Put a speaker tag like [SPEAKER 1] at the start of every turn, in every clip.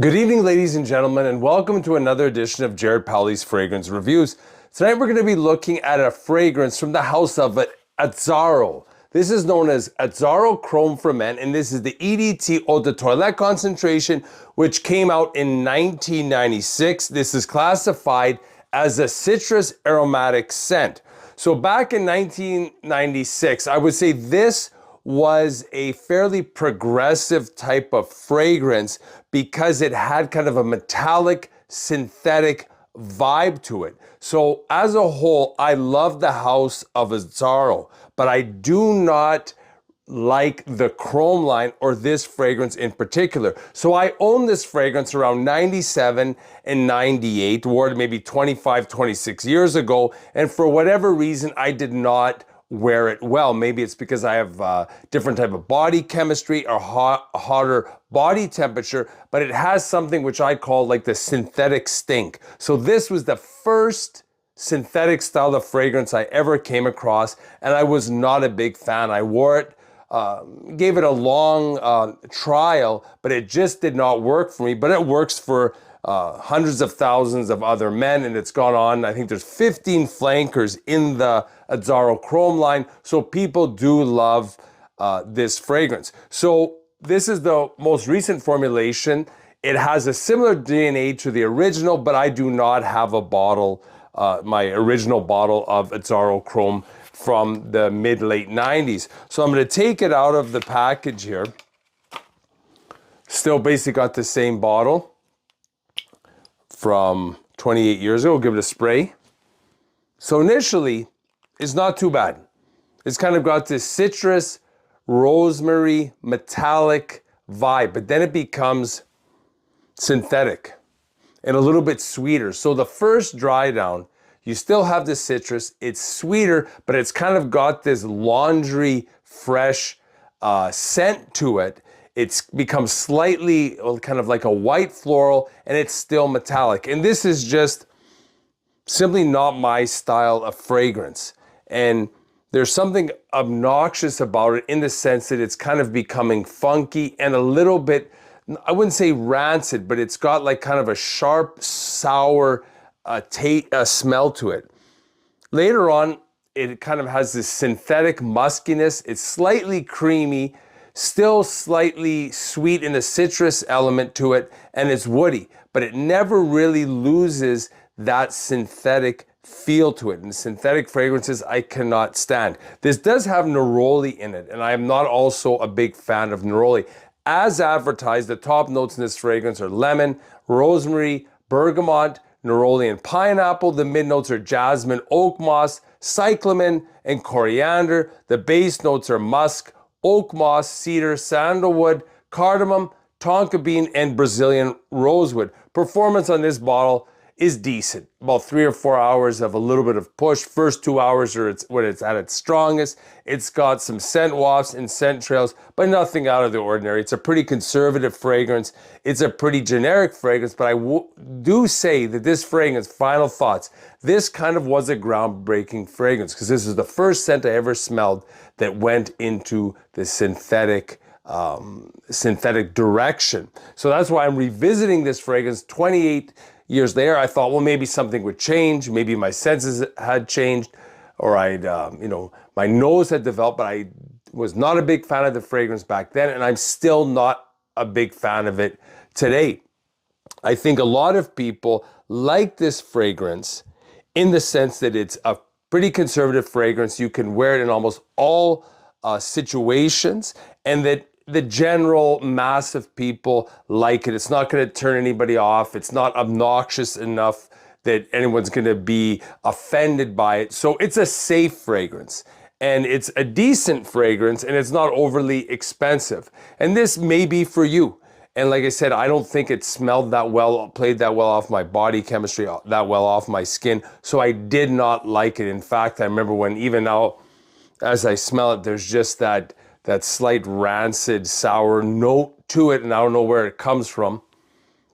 [SPEAKER 1] Good evening, ladies and gentlemen, and welcome to another edition of Jared Powley's Fragrance Reviews. Tonight we're going to be looking at a fragrance from the house of Azzaro. This is known as Azzaro Chrome for Men, and this is the EDT Eau de Toilette concentration, which came out in 1996. This is classified as a citrus aromatic scent. So back in 1996, I would say this was a fairly progressive type of fragrance because it had kind of a metallic synthetic vibe to it. So as a whole, I love the house of Azzaro, but I do not like the Chrome line or this fragrance in particular. So I owned this fragrance around 97 and 98, wore it maybe 25, 26 years ago, and for whatever reason, I did not wear it well. Maybe it's because I have different type of body chemistry or hotter body temperature, but it has something which I call like the synthetic stink. So this was the first synthetic style of fragrance I ever came across, and I was not a big fan. I wore it, gave it a long trial, but it just did not work for me. But it works for hundreds of thousands of other men, and it's gone on. I think there's 15 flankers in the Azzaro Chrome line, so people do love this fragrance. So this is the most recent formulation. It has a similar DNA to the original, but I do not have a bottle, my original bottle of Azzaro Chrome from the mid-late 90s. So I'm going to take it out of the package here. Still basically got the same bottle from 28 years ago. Give it a spray. So initially, it's not too bad. It's kind of got this citrus, rosemary, metallic vibe, but then it becomes synthetic and a little bit sweeter. So the first dry down, you still have the citrus, it's sweeter, but it's kind of got this laundry fresh scent to it. It's become slightly kind of like a white floral, and it's still metallic. And this is just simply not my style of fragrance. And there's something obnoxious about it in the sense that it's kind of becoming funky and a little bit, I wouldn't say rancid, but it's got like kind of a sharp, sour smell to it. Later on, it kind of has this synthetic muskiness. It's slightly creamy, still slightly sweet in the citrus element to it, and it's woody, but it never really loses that synthetic feel to it. And synthetic fragrances I cannot stand. This does have neroli in it, and I am not also a big fan of neroli. As advertised, the top notes in this fragrance are lemon, rosemary, bergamot, neroli, and pineapple. The mid notes are jasmine, oak moss, cyclamen, and coriander. The base notes are musk, oak moss, cedar, sandalwood, cardamom, tonka bean, and Brazilian rosewood. Performance on this bottle is decent. About 3 or 4 hours of a little bit of push. First 2 hours are when it's at its strongest. It's got some scent wafts and scent trails, but nothing out of the ordinary. It's a pretty conservative fragrance. It's a pretty generic fragrance, but I do say that this fragrance, final thoughts, this kind of was a groundbreaking fragrance because this is the first scent I ever smelled that went into the synthetic direction. So that's why I'm revisiting this fragrance 28 years later. I thought, well, maybe something would change. Maybe my senses had changed, or my nose had developed, but I was not a big fan of the fragrance back then, and I'm still not a big fan of it today. I think a lot of people like this fragrance in the sense that it's a pretty conservative fragrance. You can wear it in almost all situations, and that the general mass of people like it. It's not going to turn anybody off. It's not obnoxious enough that anyone's going to be offended by it. So it's a safe fragrance, and it's a decent fragrance, and it's not overly expensive. And this may be for you. And like I said, I don't think it smelled that well, played that well off my body chemistry, that well off my skin. So I did not like it. In fact, I remember when even now, as I smell it, there's just that slight rancid, sour note to it, and I don't know where it comes from,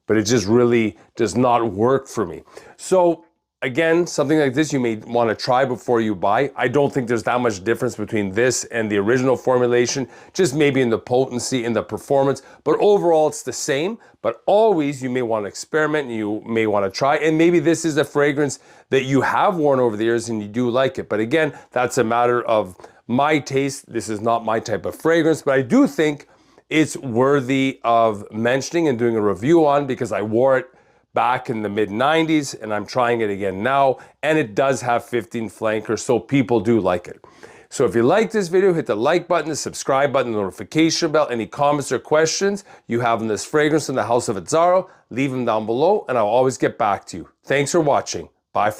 [SPEAKER 1] but it just really does not work for me. So Again, something like this you may want to try before you buy. I don't think there's that much difference between this and the original formulation, just maybe in the potency and the performance, but overall it's the same. But always you may want to experiment and you may want to try, and maybe this is a fragrance that you have worn over the years and you do like it. But again, that's a matter of my taste. This is not my type of fragrance, but I do think it's worthy of mentioning and doing a review on, because I wore it back in the mid 90s and I'm trying it again now, and it does have 15 flankers, so people do like it. So if you like this video, hit the like button, the subscribe button, the notification bell. Any comments or questions you have on this fragrance in the house of Azzaro, leave them down below and I'll always get back to you. Thanks for watching. Bye for